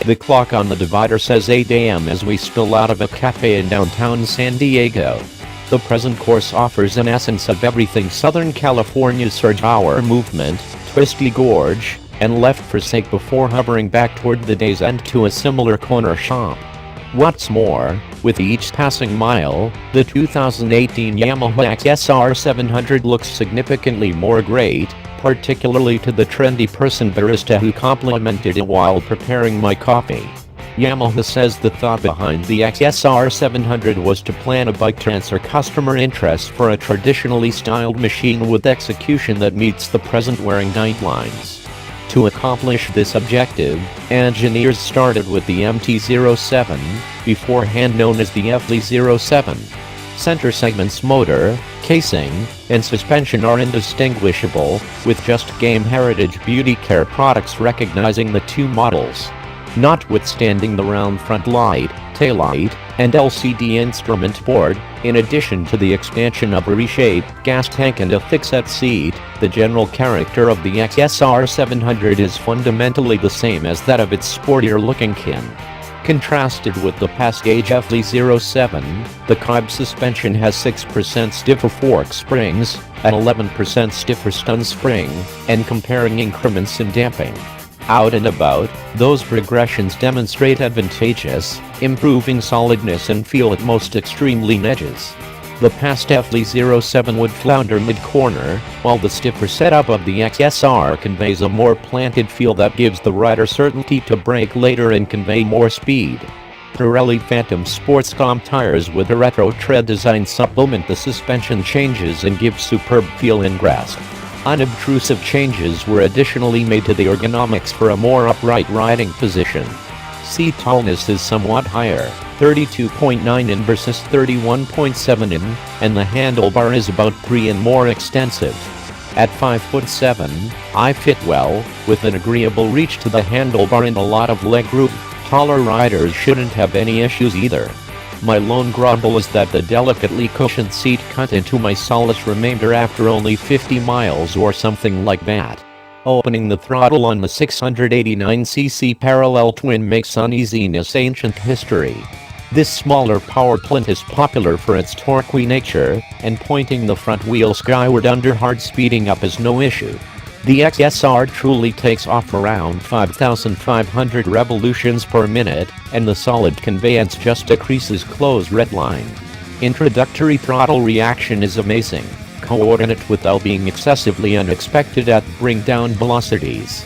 The clock on the divider says 8 a.m. as we spill out of a cafe in downtown San Diego. The present course offers an essence of everything Southern California's surge hour movement, twisty gorge, and left forsake before hovering back toward the day's end to a similar corner shop. What's more, with each passing mile, the 2018 Yamaha XSR700 looks significantly more great, particularly to the trendy person barista who complimented it while preparing my coffee. Yamaha says the thought behind the XSR700 was to plan a bike to answer customer interest for a traditionally styled machine with execution that meets the present wearing guidelines. To accomplish this objective, engineers started with the MT-07, beforehand known as the FZ-07. Center segments motor, casing, and suspension are indistinguishable, with just Game Heritage Beauty Care products recognizing the two models. Notwithstanding the round front light, taillight, and LCD instrument board, in addition to the expansion of a reshaped gas tank and a thick-set seat, the general character of the XSR700 is fundamentally the same as that of its sportier-looking kin. Contrasted with the past-age FZ-07, the Cobb suspension has 6% stiffer fork springs, an 11% stiffer stun spring, and comparing increments in damping. Out and about, those progressions demonstrate advantageous, improving solidness and feel at most extreme lean edges. The past FZ-07 would flounder mid-corner, while the stiffer setup of the XSR conveys a more planted feel that gives the rider certainty to brake later and convey more speed. Pirelli Phantom Sportscom tires with a retro tread design supplement the suspension changes and give superb feel and grasp. Unobtrusive changes were additionally made to the ergonomics for a more upright riding position. Seat tallness is somewhat higher, 32.9 in versus 31.7 in, and the handlebar is about 3 in more extensive. At 5'7", I fit well, with an agreeable reach to the handlebar and a lot of leg room. Taller riders shouldn't have any issues either. My lone grumble is that the delicately cushioned seat cut into my solace remainder after only 50 miles or something like that. Opening the throttle on the 689cc parallel twin makes uneasiness ancient history. This smaller power plant is popular for its torquey nature, and pointing the front wheel skyward under hard speeding up is no issue. The XSR truly takes off around 5,500 revolutions per minute, and the solid conveyance just decreases close redline. Introductory throttle reaction is amazing, coordinate without being excessively unexpected at bring down velocities.